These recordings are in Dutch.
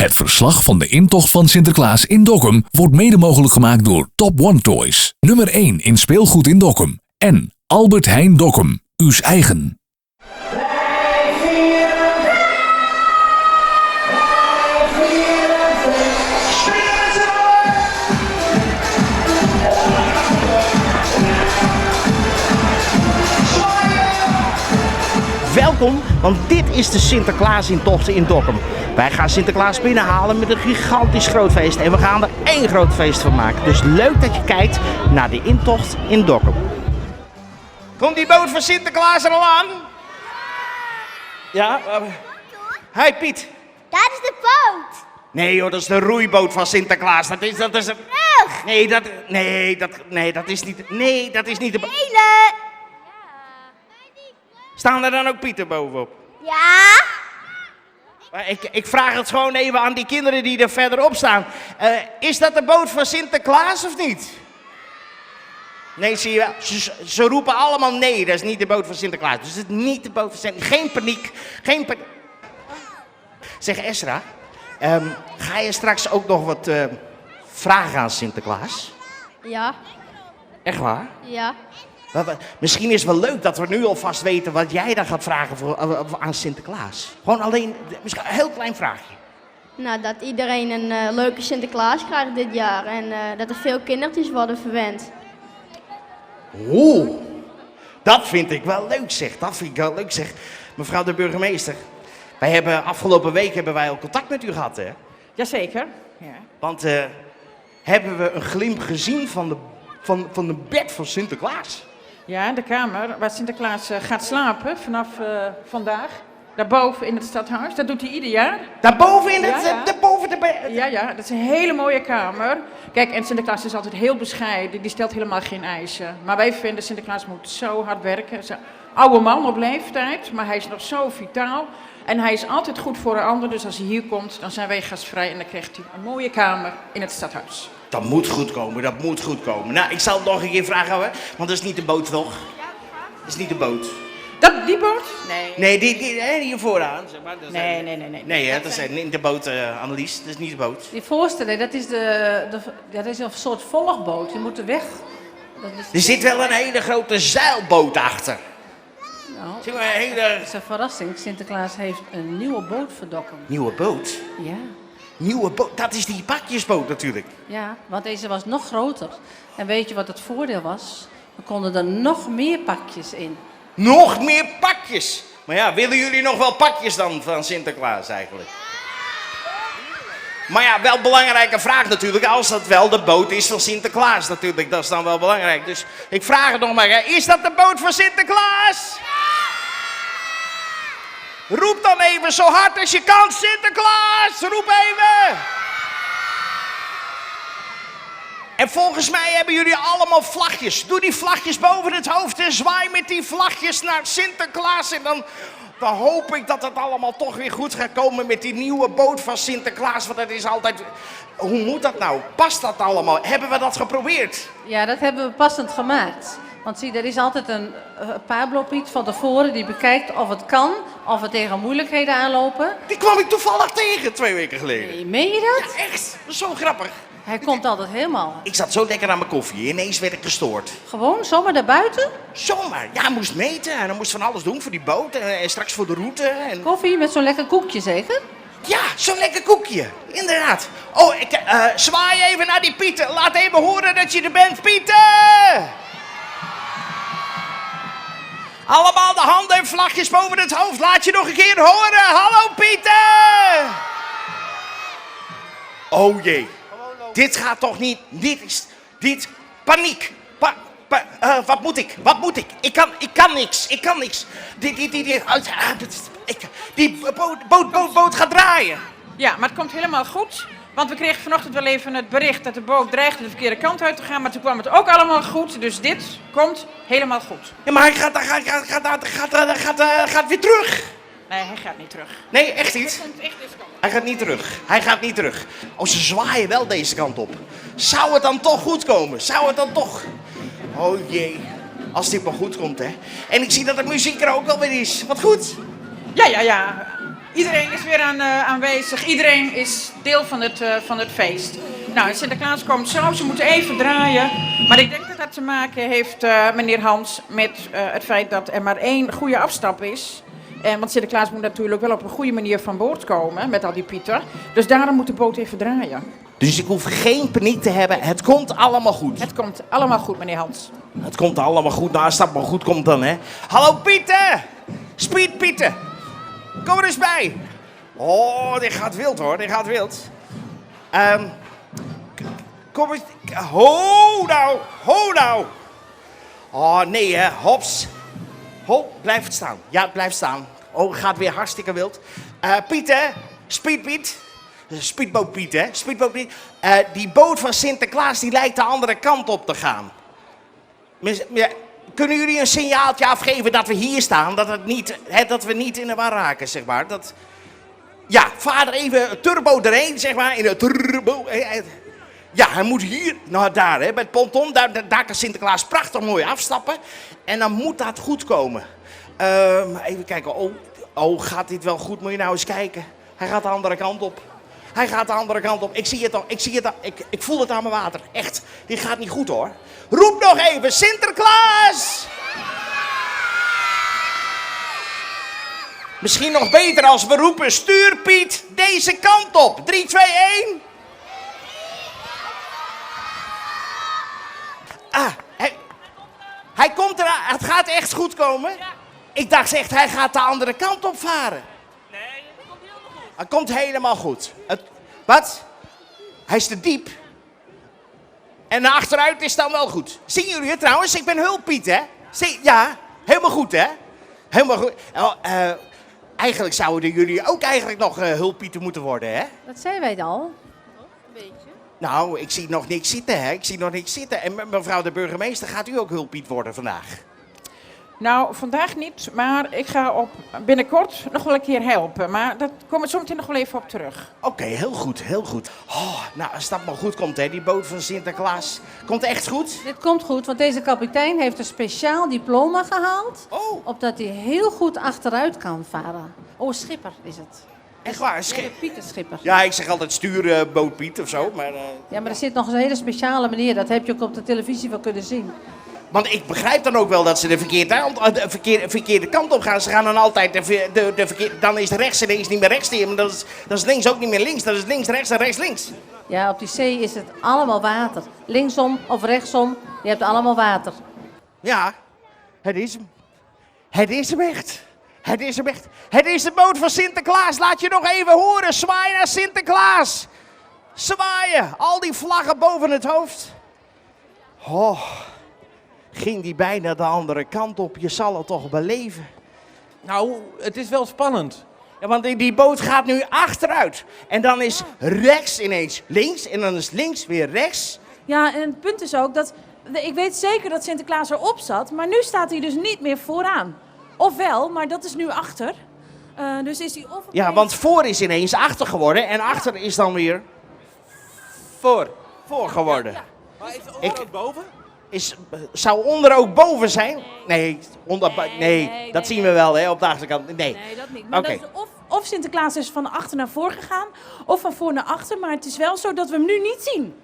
Het verslag van de intocht van Sinterklaas in Dokkum wordt mede mogelijk gemaakt door Top One Toys. Nummer 1 in speelgoed in Dokkum. En Albert Heijn Dokkum, uws eigen. Welkom, want dit is de Sinterklaas-intocht in Dokkum. Wij gaan Sinterklaas binnenhalen met een gigantisch groot feest. En we gaan er één groot feest van maken. Dus leuk dat je kijkt naar de intocht in Dokkum. Komt die boot van Sinterklaas er al aan? Ja? Hi Piet. Dat is de boot. Nee joh, dat is de roeiboot van Sinterklaas. Dat is een... Terug. Nee, dat is niet de boot. Hele. Staan er dan ook Pieten bovenop? Ja. Maar ik vraag het gewoon even aan die kinderen die er verderop staan. Is dat de boot van Sinterklaas of niet? Nee, zie je wel. Ze roepen allemaal nee, dat is niet de boot van Sinterklaas. Dus het is niet de boot van Sinterklaas. Geen paniek, geen paniek. Zeg Esra, ga je straks ook nog wat vragen aan Sinterklaas? Ja, Echt waar? ja. Misschien is het wel leuk dat we nu alvast weten wat jij dan gaat vragen aan Sinterklaas. Gewoon alleen, misschien een heel klein vraagje. Nou, dat iedereen een leuke Sinterklaas krijgt dit jaar en dat er veel kindertjes worden verwend. Oeh, dat vind ik wel leuk zeg, dat vind ik wel leuk zeg. Mevrouw de burgemeester, afgelopen week hebben wij al contact met u gehad hè? Jazeker. Ja. Want hebben we een glimp gezien van de bed van Sinterklaas? Ja, de kamer waar Sinterklaas gaat slapen vanaf vandaag. Daarboven in het stadhuis. Dat doet hij ieder jaar. Daarboven in Ja, ja. daarboven de bed? Ja, dat is een hele mooie kamer. Kijk, en Sinterklaas is altijd heel bescheiden. Die stelt helemaal geen eisen. Maar wij vinden Sinterklaas moet zo hard werken. Hij is een oude man op leeftijd, maar hij is nog zo vitaal. En hij is altijd goed voor een ander. Dus als hij hier komt, dan zijn wij gastvrij en dan krijgt hij een mooie kamer in het stadhuis. Dat moet goed komen, dat moet goed komen. Nou, ik zal het nog een keer vragen hoor, want dat is niet de boot toch? Dat is niet de boot. Die boot? Nee. Nee, die hier vooraan, zeg maar. Nee. Nee, hè, dat is niet de boot, Annelies. Dat is niet de boot. Die voorste, dat is een soort volgboot. Je moet er weg. Er zit wel een hele grote zeilboot achter. Nou, Zie maar, een hele... dat is een verrassing. Sinterklaas heeft een nieuwe boot voor Dokkum. Nieuwe boot? Ja. Nieuwe boot? Dat is die pakjesboot natuurlijk. Ja, want deze was nog groter. En weet je wat het voordeel was? Er konden er nog meer pakjes in. Nog meer pakjes! Maar ja, willen jullie nog wel pakjes dan van Sinterklaas eigenlijk? Maar ja, wel belangrijke vraag natuurlijk, als dat wel de boot is van Sinterklaas natuurlijk. Dat is dan wel belangrijk. Dus ik vraag het nog maar, hè. Is dat de boot van Sinterklaas? Roep dan even zo hard als je kan, Sinterklaas! Roep even! En volgens mij hebben jullie allemaal vlagjes. Doe die vlagjes boven het hoofd en zwaai met die vlagjes naar Sinterklaas. En dan hoop ik dat het allemaal toch weer goed gaat komen met die nieuwe boot van Sinterklaas. Want dat is altijd... Hoe moet dat nou? Past dat allemaal? Hebben we dat geprobeerd? Ja, dat hebben we passend gemaakt. Want zie, er is altijd een Pablo-Piet van tevoren die bekijkt of het kan, of we tegen moeilijkheden aanlopen. Die kwam ik toevallig tegen 2 weken geleden. Nee, meen je dat? Ja, echt. Dat is zo grappig. Hij komt altijd helemaal. Ik zat zo lekker aan mijn koffie. Ineens werd ik gestoord. Gewoon, zomaar daarbuiten? Zomaar. Ja, hij moest meten en hij moest van alles doen voor die boot en straks voor de route. En... Koffie met zo'n lekker koekje zeker? Ja, zo'n lekker koekje. Inderdaad. Oh, zwaai even naar die Pieter. Laat even horen dat je er bent, Pieter! Allemaal de handen en vlagjes boven het hoofd. Laat je nog een keer horen. Hallo, Pieter! Oh jee. Dit gaat toch niet... Dit... Paniek. Wat moet ik? Ik kan niks. Die boot gaat draaien. Ja, maar het komt helemaal goed. Want we kregen vanochtend wel even het bericht dat de boot dreigde de verkeerde kant uit te gaan. Maar toen kwam het ook allemaal goed. Dus dit komt helemaal goed. Ja, maar hij gaat weer terug. Nee, hij gaat niet terug. Nee, echt niet? Dit komt echt deze kant op. Hij gaat niet terug. Oh, ze zwaaien wel deze kant op. Zou het dan toch goed komen? Zou het dan toch... Oh jee. Als dit maar goed komt, hè. En ik zie dat de muziek er ook alweer is. Wat goed. Ja. Iedereen is weer aanwezig. Iedereen is deel van het feest. Nou, Sinterklaas komt zo. Ze moeten even draaien. Maar ik denk dat dat te maken heeft, meneer Hans, met het feit dat er maar 1 goede afstap is. Want Sinterklaas moet natuurlijk wel op een goede manier van boord komen met al die pieten. Dus daarom moet de boot even draaien. Dus ik hoef geen paniek te hebben. Het komt allemaal goed. Het komt allemaal goed, meneer Hans. Het komt allemaal goed. Nou, als dat maar goed komt dan, hè. Hallo Pieten! Speed Pieten! Kom er eens bij. Oh, dit gaat wild hoor. Dit gaat wild. Kom eens. Ho nou. Ho nou. Oh nee hè. Hops. Ho, blijf het staan. Ja, het blijft staan. Oh, het gaat weer hartstikke wild. Piet hè. Speed Piet. Speedboot Piet hè. Speedboot Piet. Die boot van Sinterklaas die lijkt de andere kant op te gaan. Kunnen jullie een signaaltje afgeven dat we hier staan? Dat we niet in de war raken, zeg maar. Ja, vader even turbo erheen, zeg maar. In de turbo. Ja, hij moet hier, nou daar, hè, bij het ponton. Daar kan Sinterklaas prachtig mooi afstappen. En dan moet dat goed komen. Even kijken. Oh, gaat dit wel goed? Moet je nou eens kijken. Hij gaat de andere kant op. Hij gaat de andere kant op. Ik zie het al. Ik voel het aan mijn water. Echt, dit gaat niet goed hoor. Roep nog even, Sinterklaas! Misschien nog beter als we roepen, stuur Piet deze kant op. 3, 2, 1. Hij komt eraan. Het gaat echt goed komen. Ja. Ik dacht echt, hij gaat de andere kant op varen. Nee, het komt helemaal goed. Het komt helemaal goed. Wat? Hij is te diep. En naar achteruit is dan wel goed. Zien jullie het trouwens? Ik ben hulppiet, hè? Ja, helemaal goed, hè? Helemaal goed. Eigenlijk zouden jullie ook eigenlijk nog hulppieten moeten worden, hè? Dat zijn wij al. Een beetje. Nou, ik zie nog niks zitten, hè? Ik zie nog niks zitten. En mevrouw de burgemeester, gaat u ook hulppiet worden vandaag? Nou, vandaag niet, maar ik ga binnenkort nog wel een keer helpen. Maar daar kom ik zo meteen nog wel even op terug. Oké, heel goed, heel goed. Oh, nou, als dat maar goed komt, hè, die boot van Sinterklaas. Komt het echt goed? Dit komt goed, want deze kapitein heeft een speciaal diploma gehaald. Oh. Opdat hij heel goed achteruit kan varen. Oh, schipper is het. Echt waar? Pieter Schipper. Ja, ik zeg altijd stuurboot Piet of zo, maar... Ja, maar er zit nog een hele speciale manier. Dat heb je ook op de televisie wel kunnen zien. Want ik begrijp dan ook wel dat ze de verkeerde kant op gaan. Ze gaan dan altijd de verkeerde... Dan is rechts ineens niet meer rechts. Dan is links ook niet meer links. Dan is links rechts en rechts links. Ja, op die zee is het allemaal water. Linksom of rechtsom, je hebt allemaal water. Ja, het is hem. Het is hem echt. Het is hem echt. Het is de boot van Sinterklaas. Laat je nog even horen. Zwaai naar Sinterklaas. Zwaaien. Al die vlaggen boven het hoofd. Oh... Ging die bijna de andere kant op. Je zal het toch beleven. Nou, het is wel spannend. Ja, want die boot gaat nu achteruit. En dan is rechts ineens links. En dan is links weer rechts. Ja, en het punt is ook dat... Ik weet zeker dat Sinterklaas erop zat. Maar nu staat hij dus niet meer vooraan. Ofwel, maar dat is nu achter. Dus is hij of... Ja, want voor is ineens achter geworden. En achter is dan weer... Voor geworden. Ja. Maar is het onder ook boven? Zou onder ook boven zijn? Nee, dat zien we wel hè, op de achterkant. Nee, dat niet. Maar okay. dat is of Sinterklaas is van achter naar voor gegaan, of van voor naar achter. Maar het is wel zo dat we hem nu niet zien.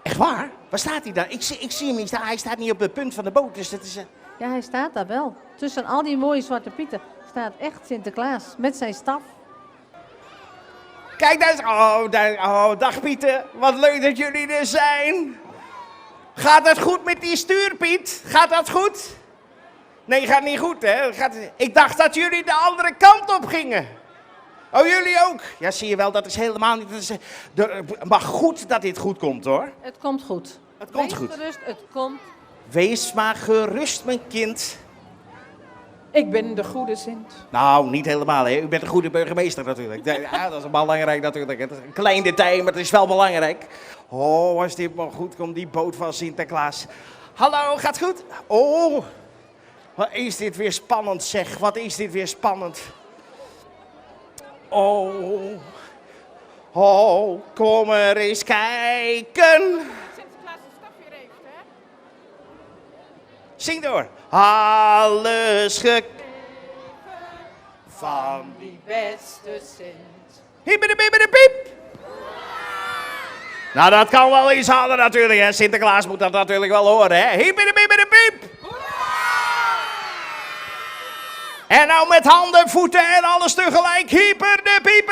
Echt waar? Waar staat hij dan? Ik zie hem niet staan. Hij staat niet op het punt van de boot. Dus dat is... Ja, hij staat daar wel. Tussen al die mooie zwarte pieten staat echt Sinterklaas met zijn staf. Kijk daar. Oh, dag Pieten. Wat leuk dat jullie er zijn. Gaat het goed met die stuur, Piet? Gaat dat goed? Nee, gaat niet goed, hè? Ik dacht dat jullie de andere kant op gingen. Oh, jullie ook? Ja, zie je wel, dat is helemaal niet... Maar goed dat dit goed komt, hoor. Het komt goed. Het komt goed. Wees gerust, het komt. Wees maar gerust, mijn kind. Ik ben de goede Sint. Nou, niet helemaal, hè. U bent een goede burgemeester natuurlijk. Ja, dat is belangrijk natuurlijk. Het is een klein detail, maar het is wel belangrijk. Oh, als dit maar goed komt, die boot van Sinterklaas. Hallo, gaat goed? Oh, wat is dit weer spannend, zeg. Wat is dit weer spannend. Oh, kom er eens kijken. Sinterklaas de staf weer heeft, hè? Zing door. Alles van die beste Sint. Hippiedepiep. Nou, dat kan wel iets harder natuurlijk, hè. Sinterklaas moet dat natuurlijk wel horen, hè. Hippiedepiep. En nou met handen, voeten en alles tegelijk. Hippiedepiep.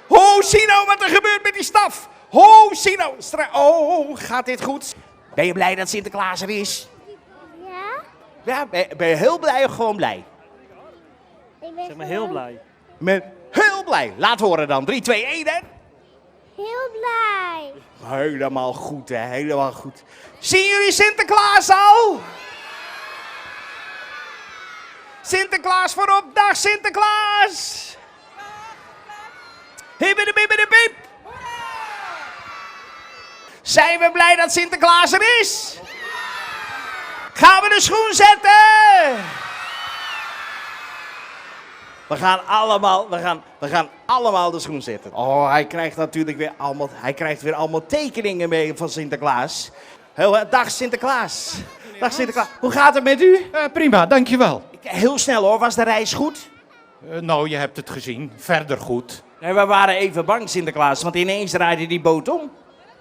Ho, zie nou wat er gebeurt met die staf. Ho, zie nou. Oh, gaat dit goed? Ben je blij dat Sinterklaas er is? Ja? Ja, ben je heel blij of gewoon blij? Ik ben Zeg maar heel blij. Heel blij. Laat horen dan. 3, 2, 1 en... heel blij. Helemaal goed, hè. Helemaal goed. Zien jullie Sinterklaas al? Sinterklaas voorop. Dag Sinterklaas. Hippiedepiep. Zijn we blij dat Sinterklaas er is? Gaan we de schoen zetten? We gaan allemaal de schoen zetten. Oh, hij krijgt natuurlijk weer allemaal tekeningen mee van Sinterklaas. Dag Sinterklaas. Dag Sinterklaas. Hoe gaat het met u? Prima, dankjewel. Heel snel hoor, was de reis goed? Nou, je hebt het gezien. Verder goed. Nee, we waren even bang Sinterklaas, want ineens draaide die boot om.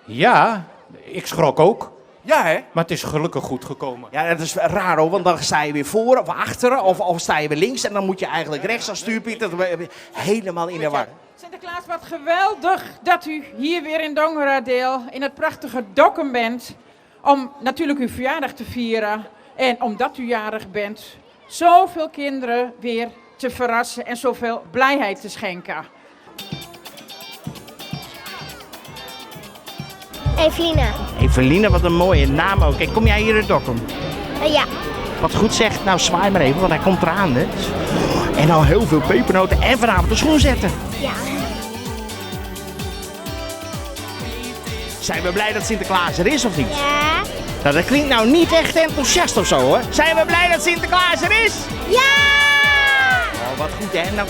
Ja, ik schrok ook. Ja hè? Maar het is gelukkig goed gekomen. Ja, dat is raar hoor, want dan sta je weer voor of achteren of sta je weer links en dan moet je eigenlijk rechts als stuurpiet. Dat helemaal in de war. Sinterklaas, wat geweldig dat u hier weer in Dongeradeel in het prachtige Dokkum bent. Om natuurlijk uw verjaardag te vieren. En omdat u jarig bent, zoveel kinderen weer te verrassen en zoveel blijheid te schenken. Eveline, wat een mooie naam ook. Kijk, kom jij hier uit Dokkum? Ja. Wat goed zegt, nou zwaai maar even, want hij komt eraan hè. En al heel veel pepernoten en vanavond de schoen zetten. Ja. Zijn we blij dat Sinterklaas er is of niet? Ja. Nou, dat klinkt nou niet echt enthousiast of zo hoor. Zijn we blij dat Sinterklaas er is? Ja! Oh, wat goed hè. Nou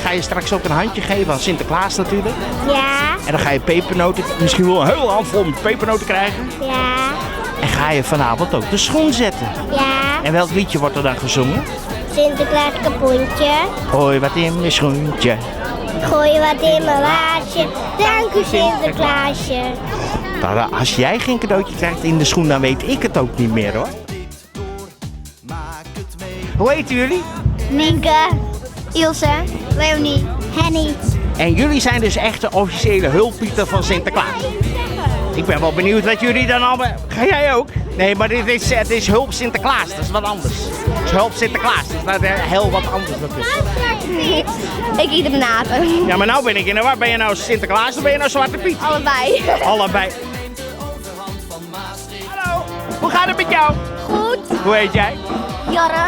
ga je straks ook een handje geven aan Sinterklaas natuurlijk. Ja. En dan ga je pepernoten, misschien wel een hele handvol met pepernoten krijgen. Ja. En ga je vanavond ook de schoen zetten. Ja. En welk liedje wordt er dan gezongen? Sinterklaas kapoentje. Gooi wat in mijn schoentje. Gooi wat in mijn laadje. Dank u Sinterklaasje. Nou, als jij geen cadeautje krijgt in de schoen, dan weet ik het ook niet meer hoor. Hoe heten jullie? Nienke. Ilse. Leonie. Henny. En jullie zijn dus echt de officiële hulppieten van Sinterklaas. Ik ben wel benieuwd wat jullie dan allemaal... Ga jij ook? Nee, maar het is hulp Sinterklaas, dat is wat anders. Het is hulp Sinterklaas, dat is heel wat anders natuurlijk. Ik eet de bananen. Ja, maar nou ben ik in de war. Ben je nou Sinterklaas of ben je nou Zwarte Piet? Allebei. Allebei. Hallo, hoe gaat het met jou? Goed. Hoe heet jij? Jarre.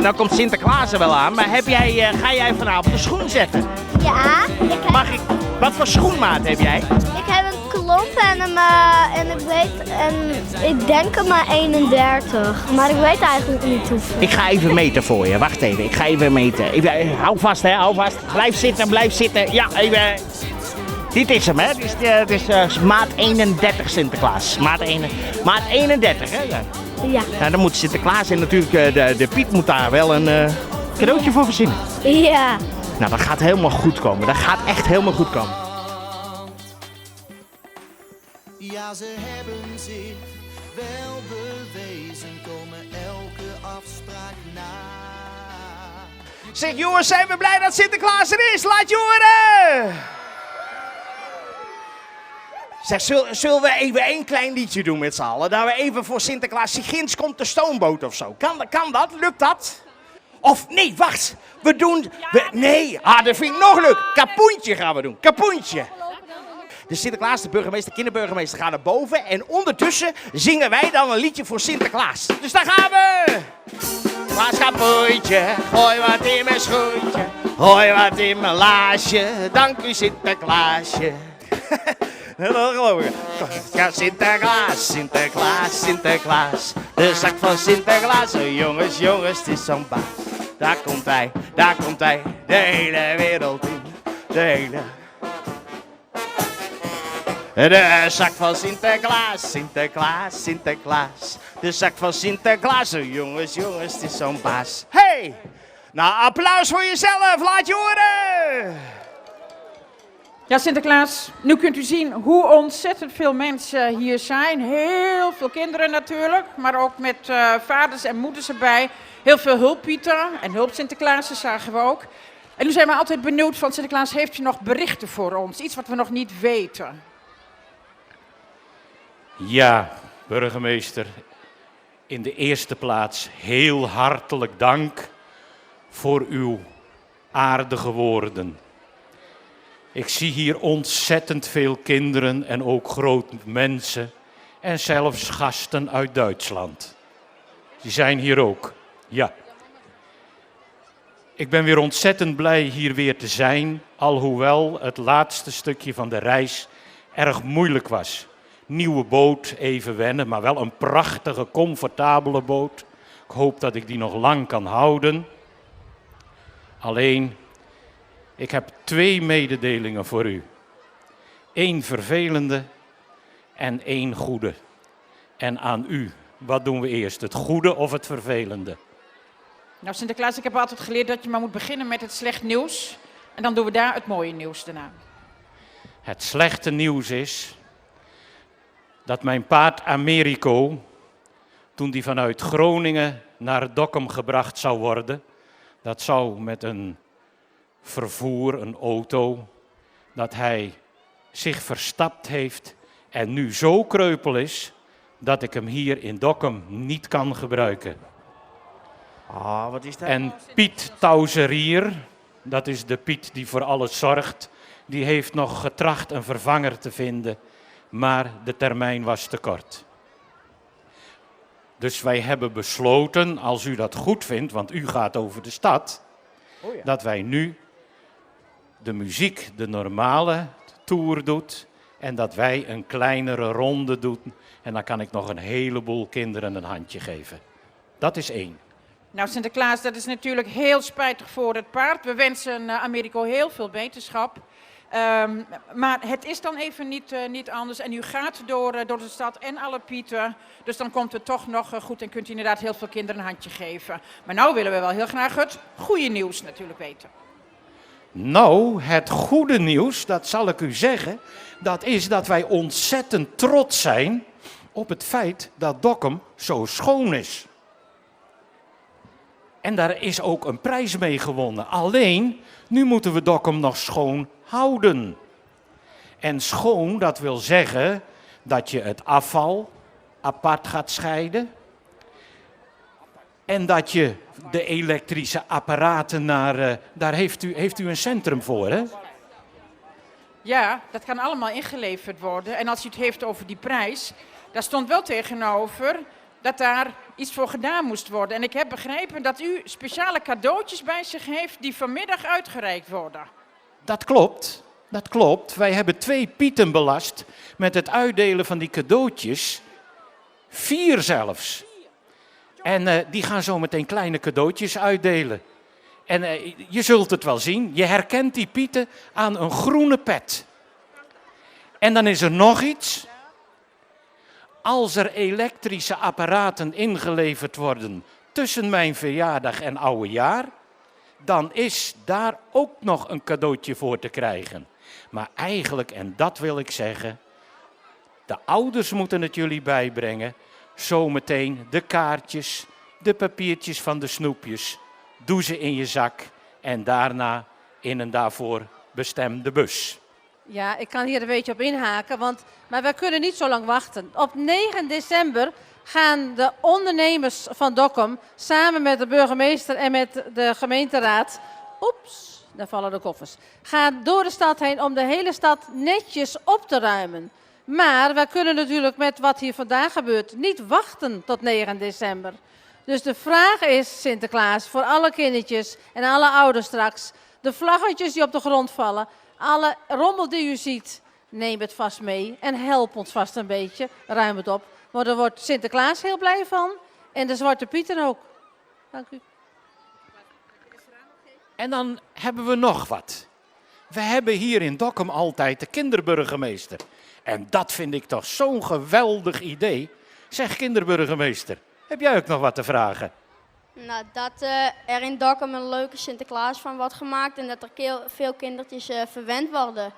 Nou komt Sinterklaas er wel aan, maar ga jij vanavond de schoen zetten? Ja. Wat voor schoenmaat heb jij? Ik heb een klomp en ik denk er maar 31. Maar ik weet eigenlijk niet hoeveel. Ik ga even meten voor je. Wacht even, ik ga even meten. Hou vast, hè, hou vast. Blijf zitten. Ja, even. Dit is hem, hè. Dit is maat 31 Sinterklaas. Maat 31, hè. Ja. Nou, dan moet Sinterklaas en natuurlijk de Piet moet daar wel een cadeautje voor verzinnen. Ja. Nou, dat gaat helemaal goed komen. Dat gaat echt helemaal goed komen. Ja, ze hebben zich wel bewezen, komen elke afspraak na. Zeg jongens, zijn we blij dat Sinterklaas er is? Laat je horen! Zeg, zullen we even één klein liedje doen met z'n allen? Dat we even voor Sinterklaas, Ginds komt de stoomboot of zo. Kan dat? Lukt dat? Of nee, wacht. Nee, dat vind ik nog leuk. Kapoentje gaan we doen. Kapoentje. De Sinterklaas, de burgemeester, kinderburgemeester gaan naar boven. En ondertussen zingen wij dan een liedje voor Sinterklaas. Dus daar gaan we. Klaas kapoentje, gooi wat in mijn schoentje. Gooi wat in mijn laasje. Dank u Sinterklaasje. Dat geloof ik. Ja, Sinterklaas. De zak van Sinterklaas. Oh, jongens, het is zo'n baas. Daar komt hij. De hele wereld in. De zak van Sinterklaas. De zak van Sinterklaas. Jongens, jongens, het is zo'n baas. Hey! Nou, applaus voor jezelf. Laat je horen. Ja, Sinterklaas, nu kunt u zien hoe ontzettend veel mensen hier zijn. Heel veel kinderen natuurlijk, maar ook met vaders en moeders erbij. Heel veel hulppieten en hulp-Sinterklaasen zagen we ook. En nu zijn we altijd benieuwd van Sinterklaas, heeft u nog berichten voor ons? Iets wat we nog niet weten. Ja, burgemeester. In de eerste plaats heel hartelijk dank voor uw aardige woorden. Ik zie hier ontzettend veel kinderen en ook grote mensen en zelfs gasten uit Duitsland. Die zijn hier ook, ja. Ik ben weer ontzettend blij hier weer te zijn, alhoewel het laatste stukje van de reis erg moeilijk was. Nieuwe boot, even wennen, maar wel een prachtige, comfortabele boot. Ik hoop dat ik die nog lang kan houden. Alleen, ik heb 2 mededelingen voor u. 1 vervelende en 1 goede. En aan u, wat doen we eerst, het goede of het vervelende? Nou Sinterklaas, ik heb altijd geleerd dat je maar moet beginnen met het slecht nieuws. En dan doen we daar het mooie nieuws daarna. Het slechte nieuws is dat mijn paard Americo, toen die vanuit Groningen naar Dokkum gebracht zou worden, dat zou met een vervoer, een auto, dat hij zich verstapt heeft en nu zo kreupel is dat ik hem hier in Dokkum niet kan gebruiken. Ah, wat is dat? En Piet Tauzerier, dat is de Piet die voor alles zorgt, die heeft nog getracht een vervanger te vinden, maar de termijn was te kort. Dus wij hebben besloten, als u dat goed vindt, want u gaat over de stad, dat wij nu de muziek, de normale tour doet en dat wij een kleinere ronde doen. En dan kan ik nog een heleboel kinderen een handje geven. Dat is 1. Nou Sinterklaas, dat is natuurlijk heel spijtig voor het paard. We wensen Americo heel veel beterschap. Maar het is dan even niet anders. En u gaat door de stad en alle pieten. Dus dan komt het toch nog goed en kunt u inderdaad heel veel kinderen een handje geven. Maar nou willen we wel heel graag het goede nieuws natuurlijk weten. Nou, het goede nieuws, dat zal ik u zeggen, dat is dat wij ontzettend trots zijn op het feit dat Dokkum zo schoon is. En daar is ook een prijs mee gewonnen. Alleen, nu moeten we Dokkum nog schoon houden. En schoon, dat wil zeggen dat je het afval apart gaat scheiden. En dat je de elektrische apparaten daar heeft u een centrum voor, hè? Ja, dat kan allemaal ingeleverd worden. En als u het heeft over die prijs, daar stond wel tegenover dat daar iets voor gedaan moest worden. En ik heb begrepen dat u speciale cadeautjes bij zich heeft die vanmiddag uitgereikt worden. Dat klopt, dat klopt. Wij hebben 2 pieten belast met het uitdelen van die cadeautjes. 4 zelfs. En die gaan zo meteen kleine cadeautjes uitdelen. En je zult het wel zien, je herkent die pieten aan een groene pet. En dan is er nog iets. Als er elektrische apparaten ingeleverd worden tussen mijn verjaardag en oudejaar, dan is daar ook nog een cadeautje voor te krijgen. Maar eigenlijk, en dat wil ik zeggen, de ouders moeten het jullie bijbrengen. Zometeen de kaartjes, de papiertjes van de snoepjes. Doe ze in je zak en daarna in een daarvoor bestemde bus. Ja, ik kan hier een beetje op inhaken, maar wij kunnen niet zo lang wachten. Op 9 december gaan de ondernemers van Dokkum samen met de burgemeester en met de gemeenteraad, oeps, daar vallen de koffers, gaan door de stad heen om de hele stad netjes op te ruimen. Maar wij kunnen natuurlijk met wat hier vandaag gebeurt niet wachten tot 9 december. Dus de vraag is, Sinterklaas, voor alle kindertjes en alle ouders straks, de vlaggetjes die op de grond vallen, alle rommel die u ziet, neem het vast mee en help ons vast een beetje, ruim het op. Want daar wordt Sinterklaas heel blij van en de Zwarte Pieten ook. Dank u. En dan hebben we nog wat. We hebben hier in Dokkum altijd de kinderburgemeester. En dat vind ik toch zo'n geweldig idee, Zeg, kinderburgemeester, heb jij ook nog wat te vragen? Nou, dat er in Dokkum een leuke Sinterklaas van wordt gemaakt en dat er veel kindertjes verwend worden.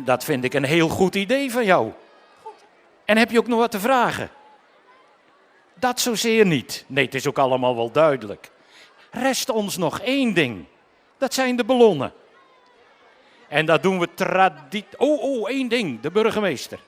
Dat vind ik een heel goed idee van jou. En heb je ook nog wat te vragen? Dat zozeer niet. Nee, het is ook allemaal wel duidelijk. Rest ons nog één ding. Dat zijn de ballonnen. En dat doen we één ding, de burgemeester.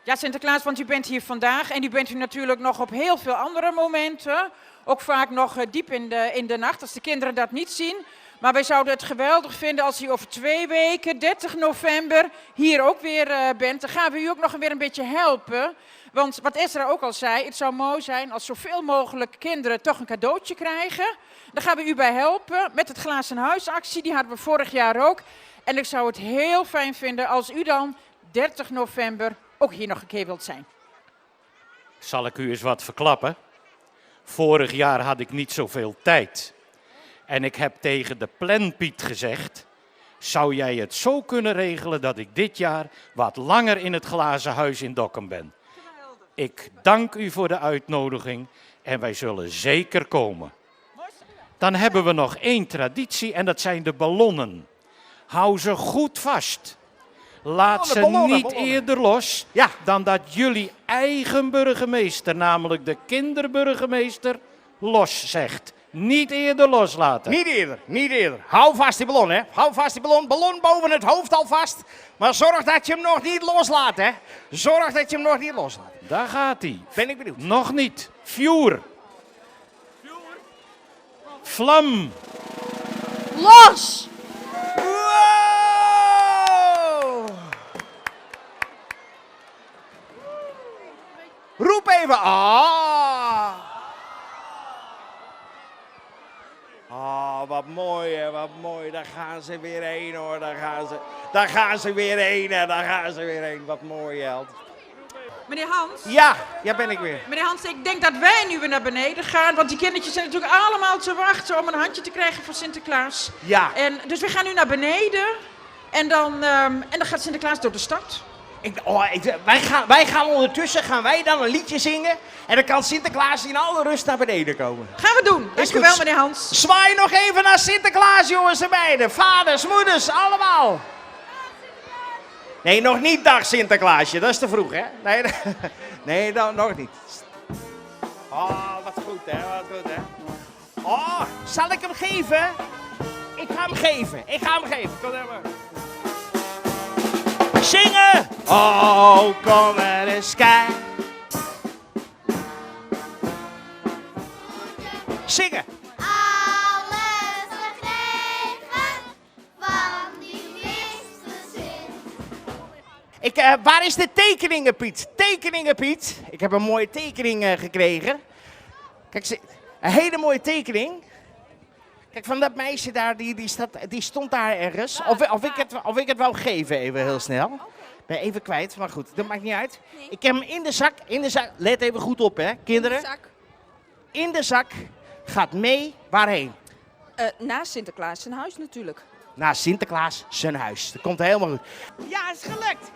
Ja, Sinterklaas, want u bent hier vandaag en u bent hier natuurlijk nog op heel veel andere momenten. Ook vaak nog diep in de nacht, als de kinderen dat niet zien. Maar wij zouden het geweldig vinden als u over 2 weken, 30 november, hier ook weer bent. Dan gaan we u ook nog weer een beetje helpen. Want wat Esra ook al zei, het zou mooi zijn als zoveel mogelijk kinderen toch een cadeautje krijgen. Daar gaan we u bij helpen met het Glazen Huisactie, die hadden we vorig jaar ook. En ik zou het heel fijn vinden als u dan 30 november ook hier nog een keer wilt zijn. Zal ik u eens wat verklappen? Vorig jaar had ik niet zoveel tijd. En ik heb tegen de planpiet gezegd, zou jij het zo kunnen regelen dat ik dit jaar wat langer in het Glazen Huis in Dokkum ben? Ik dank u voor de uitnodiging en wij zullen zeker komen. Dan hebben we nog 1 traditie en dat zijn de ballonnen. Hou ze goed vast. Laat ze niet eerder los dan dat jullie eigen burgemeester, namelijk de kinderburgemeester, los zegt. Niet eerder loslaten. Niet eerder. Hou vast die ballon, hè. Hou vast die ballon. Ballon boven het hoofd al vast. Maar zorg dat je hem nog niet loslaat, hè. Zorg dat je hem nog niet loslaat. Daar gaat hij. Ben ik benieuwd. Nog niet. Vuur. Vlam. Los! Wow! Roep even. Wat mooi, hè, wat mooi. Daar gaan ze weer heen, hoor. Daar gaan ze weer heen, hè. Daar gaan ze weer heen. Wat mooi, held. Meneer Hans? Ja, ben ik weer. Meneer Hans, ik denk dat wij nu weer naar beneden gaan. Want die kindertjes zijn natuurlijk allemaal te wachten om een handje te krijgen van Sinterklaas. Ja. Dus we gaan nu naar beneden. En dan gaat Sinterklaas door de stad. Wij gaan ondertussen dan een liedje zingen. En dan kan Sinterklaas in alle rust naar beneden komen. Gaan we doen. Dank u wel, meneer Hans. Zwaai nog even naar Sinterklaas, jongens en meiden. Vaders, moeders, allemaal. Nee, nog niet dag Sinterklaasje. Dat is te vroeg, hè? Nee, nog niet. Oh, wat goed, hè? Oh, zal ik hem geven? Ik ga hem geven. Kom maar. Zingen! Oh, kom er eens kijken. Zingen! Alles gegeven van die liefste zin. Waar is de tekeningen, Piet? Piet. Ik heb een mooie tekening gekregen. Kijk, een hele mooie tekening. Kijk, van dat meisje daar, die stond daar ergens. Of ik het wou geven, even heel snel. Ik ben even kwijt, maar goed, dat maakt niet uit. Nee. Ik heb hem in de zak. Let even goed op, hè, kinderen. In de zak gaat mee waarheen? Naar Sinterklaas zijn huis natuurlijk. Naar Sinterklaas zijn huis. Dat komt helemaal goed. Ja, het is gelukt.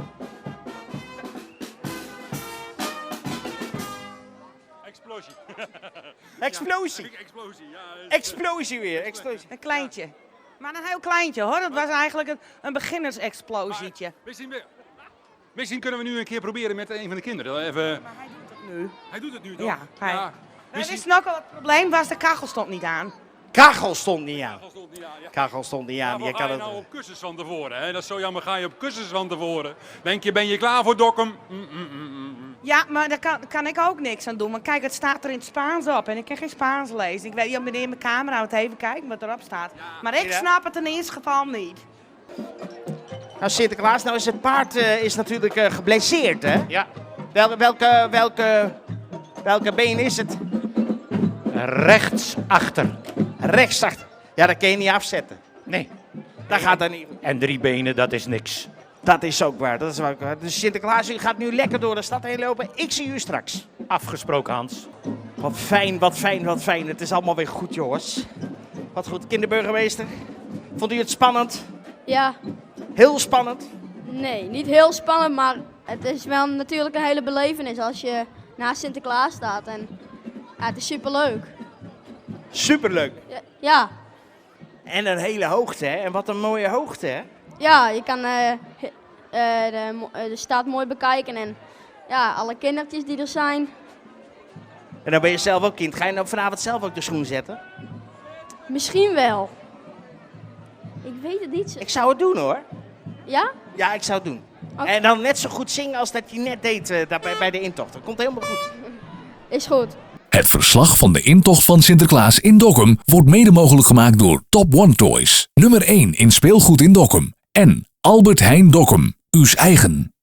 Explosie. Explosie weer. Een kleintje. Maar een heel kleintje, hoor. Dat was eigenlijk een beginnersexplosietje. Misschien kunnen we nu een keer proberen met een van de kinderen. Even... Maar hij doet het nu. Hij doet het nu, toch? Ja, Ja. Er is nog wel het probleem, was de kachel stond niet aan. Kachel stond niet aan. Ja, maar ga je nou op kussens van tevoren? Hè? Dat is zo jammer, ga je op kussens van tevoren. Ben je klaar voor Dokkum? Ja, maar daar kan ik ook niks aan doen. Want kijk, het staat er in het Spaans op en ik kan geen Spaans lezen. Ik weet niet of meneer mijn camera moet even kijken wat erop staat. Maar ik snap het in ieder geval niet. Nou, Sinterklaas, nou is het paard is natuurlijk geblesseerd, hè? Ja. Welke been is het? Rechtsachter. Rechtsachter. Ja, dat kun je niet afzetten. Nee. Dat gaat dan niet. En 3 benen, dat is niks. Dat is ook waar. Dus Sinterklaas, u gaat nu lekker door de stad heen lopen. Ik zie u straks. Afgesproken, Hans. Wat fijn. Het is allemaal weer goed, jongens. Wat goed. Kinderburgemeester, vond u het spannend? Ja. Heel spannend? Nee, niet heel spannend, maar Het is wel natuurlijk een hele belevenis als je naast Sinterklaas staat. En ja, het is superleuk. Superleuk. Ja, En een hele hoogte, hè? En wat een mooie hoogte, hè? ja je kan de stad mooi bekijken en ja, alle kindertjes die er zijn. En dan ben je zelf ook kind. Ga je nou vanavond zelf ook de schoen zetten? Misschien wel. Ik weet het niet. Ik zou het doen, hoor. Ja? Ja, ik zou het doen. En dan net zo goed zingen als dat je net deed bij de intocht. Dat komt helemaal goed. Is goed. Het verslag van de intocht van Sinterklaas in Dokkum wordt mede mogelijk gemaakt door Top One Toys. Nummer 1 in speelgoed in Dokkum. En Albert Heijn Dokkum, uws eigen.